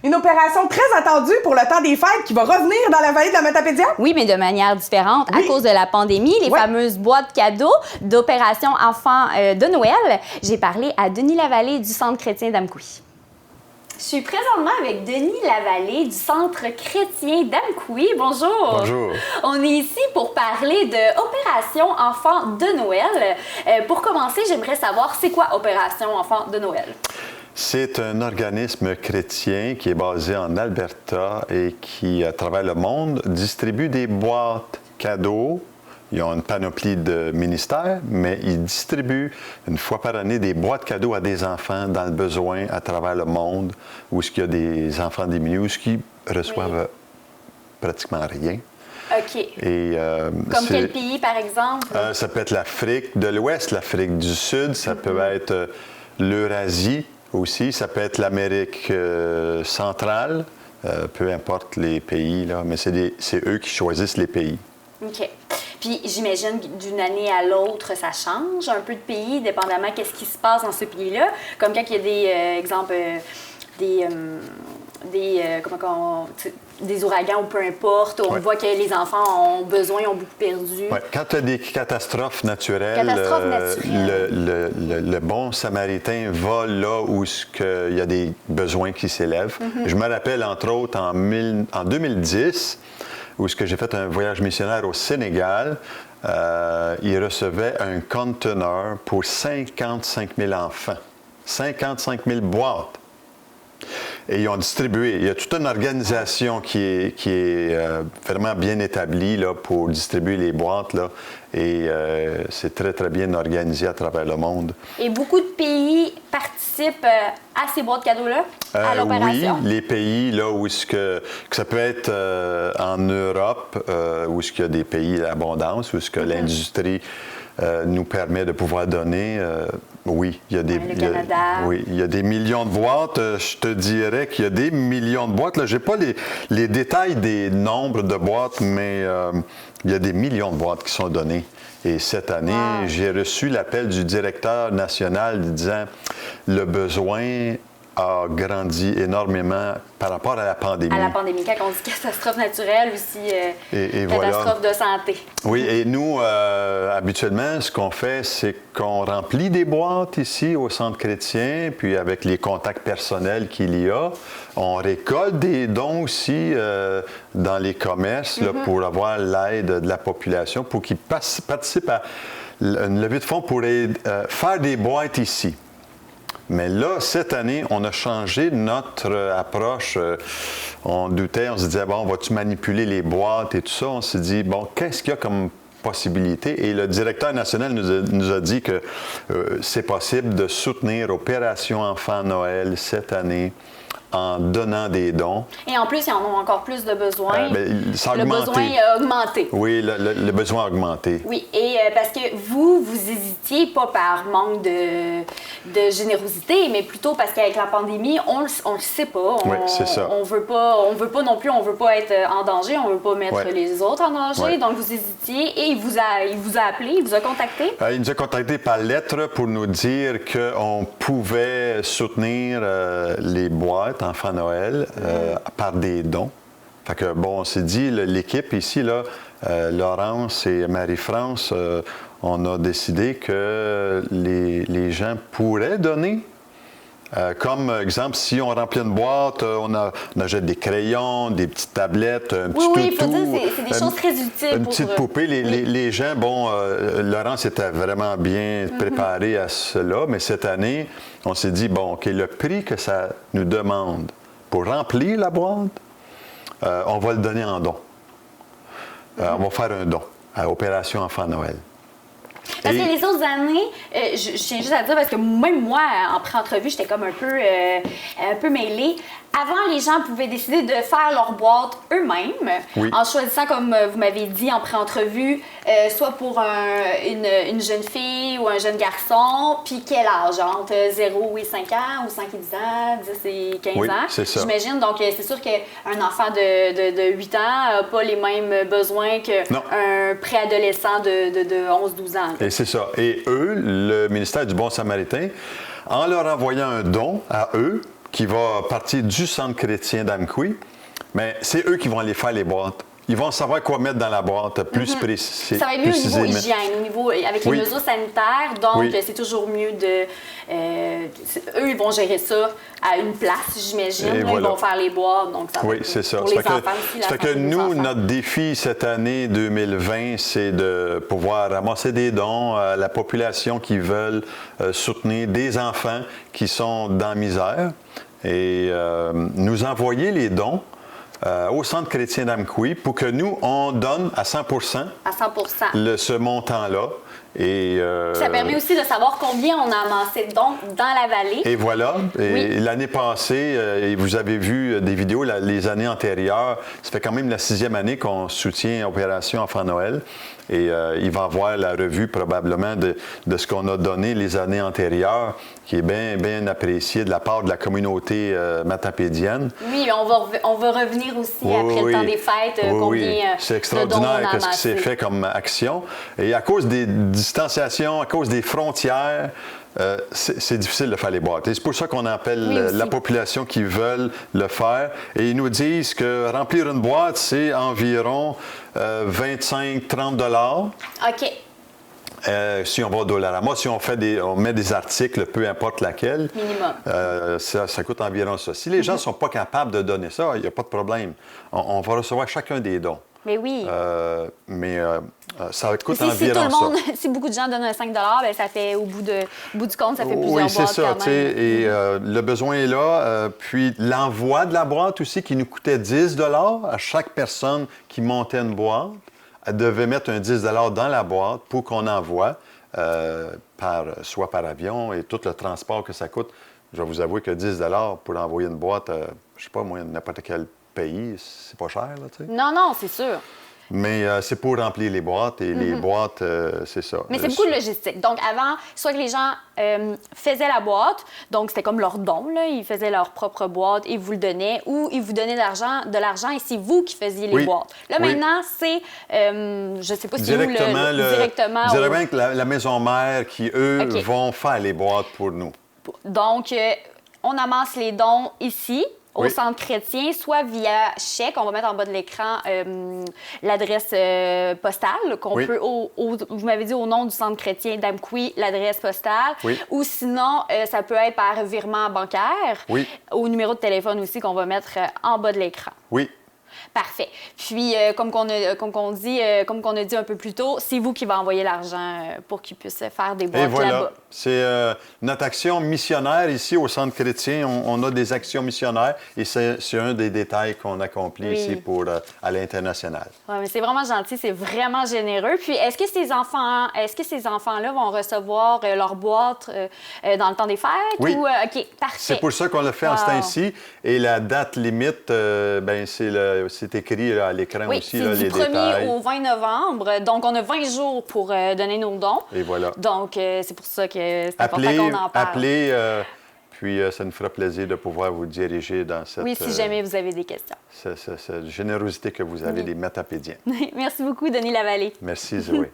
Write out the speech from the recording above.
Une opération très attendue pour le temps des fêtes qui va revenir dans la vallée de la Matapédia? Oui, mais de manière différente. À cause de la pandémie, les fameuses boîtes cadeaux d'opération enfants de Noël. J'ai parlé à Denis Lavallée du Centre chrétien d'Amkoui. Je suis présentement avec Denis Lavallée du Centre chrétien d'Amkoui. Bonjour. Bonjour. On est ici pour parler de Opération Enfants de Noël. Pour commencer, j'aimerais savoir, c'est quoi Opération Enfants de Noël? C'est un organisme chrétien qui est basé en Alberta et qui, à travers le monde, distribue des boîtes cadeaux. Ils ont une panoplie de ministères, mais ils distribuent une fois par année des boîtes cadeaux à des enfants dans le besoin à travers le monde, où il y a des enfants démunis, où ils reçoivent pratiquement rien. OK. Et, comme quel pays, par exemple? Ça peut être l'Afrique de l'Ouest, l'Afrique du Sud, ça peut être l'Eurasie aussi, ça peut être l'Amérique centrale, peu importe les pays, là, mais c'est eux qui choisissent les pays. OK. Puis j'imagine que d'une année à l'autre, ça change un peu de pays, dépendamment qu'est-ce qui se passe dans ce pays-là. Comme quand il y a des exemples, des ouragans ou peu importe, on voit que les enfants ont besoin, ont beaucoup perdu. Ouais. Quand tu as des catastrophes naturelles, le bon samaritain va là où il y a des besoins qui s'élèvent. Je me rappelle, entre autres, en 2010, où j'ai fait un voyage missionnaire au Sénégal, ils recevaient un conteneur pour 55 000 enfants. 55 000 boîtes. Et ils ont distribué. Il y a toute une organisation qui est vraiment bien établie là, pour distribuer les boîtes. Là, et c'est très, très bien organisé à travers le monde. Et beaucoup de pays participent à ces boîtes cadeaux-là, à l'opération? Oui, les pays là, où que ça peut être en Europe, où il y a des pays d'abondance, où l'industrie nous permet de pouvoir donner. Oui, il y a des, il y a des millions de boîtes. Je te dirais qu'il y a des millions de boîtes. Je n'ai pas les détails des nombres de boîtes, mais il y a des millions de boîtes qui sont données. Et cette année, j'ai reçu l'appel du directeur national disant le besoin a grandi énormément par rapport à la pandémie. À la pandémie, quand on dit catastrophe naturelle, aussi catastrophe de santé. Oui, et nous, habituellement, ce qu'on fait, c'est qu'on remplit des boîtes ici au Centre chrétien, puis avec les contacts personnels qu'il y a, on récolte des dons aussi dans les commerces là, pour avoir l'aide de la population, pour qu'ils participent à une levée de fonds pour faire des boîtes ici. Mais là, cette année, on a changé notre approche. On doutait, on se disait, bon, vas-tu manipuler les boîtes et tout ça? On s'est dit, bon, qu'est-ce qu'il y a comme possibilité? Et le directeur national nous a dit que c'est possible de soutenir Opération Enfants Noël cette année en donnant des dons. Et en plus, ils en ont encore plus de besoins. Ça a le augmenté. besoin a augmenté. Oui, le besoin a augmenté. Oui, et parce que vous hésitiez pas par manque de générosité, mais plutôt parce qu'avec la pandémie, on le sait pas. Oui, c'est ça. On veut pas non plus, on veut pas être en danger, on veut pas mettre les autres en danger. Donc, vous hésitiez et il vous a appelé, il vous a contacté? Il nous a contacté par lettre pour nous dire qu'on pouvait soutenir les boîtes Enfants Noël par des dons. Fait que, bon, on s'est dit, l'équipe ici, là, Laurence et Marie-France, on a décidé que les gens pourraient donner. Comme exemple, si on remplit une boîte, on achète des crayons, des petites tablettes, un petit toutou. Oui, il faut dire c'est des choses très utiles. Une petite poupée. Les gens, bon, Laurence était vraiment bien préparée à cela, mais cette année, on s'est dit, bon, OK, le prix que ça nous demande pour remplir la boîte, on va le donner en don. On va faire un don à Opération Enfants Noël. Parce que les autres années, je tiens juste à dire, parce que même moi, en pré-entrevue, j'étais comme un peu mêlée. Avant, les gens pouvaient décider de faire leur boîte eux-mêmes, en choisissant, comme vous m'avez dit en pré-entrevue, soit pour une jeune fille ou un jeune garçon, puis quel âge? Entre 0 et 5 ans, ou 5 et 10 ans, 10 et 15 ans, c'est ça. J'imagine. Donc, c'est sûr qu'un enfant de 8 ans n'a pas les mêmes besoins qu'un préadolescent de 11-12 ans. Et c'est ça. Et eux, le ministère du Bon Samaritain, en leur envoyant un don à eux, qui va partir du centre chrétien d'Amqui, mais c'est eux qui vont aller faire les boîtes. Ils vont savoir quoi mettre dans la boîte plus précisément. Ça va être mieux au niveau hygiène, au niveau, avec les mesures sanitaires. Donc, c'est toujours mieux de... eux, ils vont gérer ça à une place, j'imagine. Ils vont faire les boîtes. Donc ça va être c'est ça. Pour les enfants aussi, ça fait que nous, notre défi cette année 2020, c'est de pouvoir ramasser des dons à la population qui veulent soutenir des enfants qui sont dans la misère et nous envoyer les dons au Centre chrétien d'Amqui pour que nous, on donne à 100 ce montant-là. Et, ça permet aussi de savoir combien on a amassé de dons dans la vallée. Et voilà. Et l'année passée, et vous avez vu des vidéos les années antérieures, ça fait quand même la 6e année qu'on soutient Opération Enfant Noël. Et il va y avoir la revue probablement de ce qu'on a donné les années antérieures, qui est bien, bien appréciée de la part de la communauté matapédienne. Oui, on va revenir aussi après le temps des fêtes, combien c'est extraordinaire ce qui s'est fait comme action. Et à cause des distanciations, à cause des frontières, c'est difficile de faire les boîtes. Et c'est pour ça qu'on appelle la population qui veulent le faire. Et ils nous disent que remplir une boîte, c'est environ 25-30 $. OK. Si on va au Dollarama, si on met des articles, peu importe laquelle, minimum. Ça coûte environ ça. Si les gens ne sont pas capables de donner ça, il n'y a pas de problème. On va recevoir chacun des dons. Mais oui. Ça coûte environ ça. Si beaucoup de gens donnent 5 $, ben ça fait au bout du compte, ça fait plusieurs boîtes. Oui, c'est ça. Et le besoin est là. Puis l'envoi de la boîte aussi, qui nous coûtait 10 $ à chaque personne qui montait une boîte. Elle devait mettre un 10 $ dans la boîte pour qu'on envoie, soit par avion et tout le transport que ça coûte. Je vais vous avouer que 10 $ pour envoyer une boîte, je ne sais pas, moi, n'importe quel pays, c'est pas cher, là, tu sais. Non, c'est sûr. Mais c'est pour remplir les boîtes et les boîtes, c'est ça. Mais c'est beaucoup de logistique. Donc, avant, soit que les gens faisaient la boîte, donc c'était comme leur don, là, ils faisaient leur propre boîte, ils vous le donnaient, ou ils vous donnaient de l'argent et c'est vous qui faisiez les boîtes. Là, maintenant, c'est, je ne sais pas si directement directement que la maison mère qui, eux, vont faire les boîtes pour nous. Donc, on amasse les dons ici, au centre chrétien, soit via chèque. On va mettre en bas de l'écran l'adresse postale qu'on peut, vous m'avez dit au nom du centre chrétien d'Amqui, l'adresse postale. Ou sinon, ça peut être par virement bancaire. Au numéro de téléphone aussi qu'on va mettre en bas de l'écran. Oui. Parfait. Puis, comme on a dit un peu plus tôt, c'est vous qui va envoyer l'argent pour qu'ils puissent faire des boîtes là-bas. C'est notre action missionnaire ici au Centre chrétien. On a des actions missionnaires et c'est un des détails qu'on accomplit ici à l'international. Oui, mais c'est vraiment gentil, c'est vraiment généreux. Puis, est-ce que ces enfants-là vont recevoir leur boîte dans le temps des fêtes? Oui. Ou, OK, parfait. C'est pour ça qu'on l'a fait en ce temps-ci. Et la date limite, c'est écrit là, à l'écran aussi, là, les détails. C'est du 1er au 20 novembre. Donc, on a 20 jours pour donner nos dons. Et voilà. Donc, c'est pour ça que c'est important qu'on en parle. Appelez, puis ça nous fera plaisir de pouvoir vous diriger dans cette... Oui, si jamais vous avez des questions. Cette générosité que vous avez, les matapédiens. Merci beaucoup, Denis Lavallée. Merci, Zoé.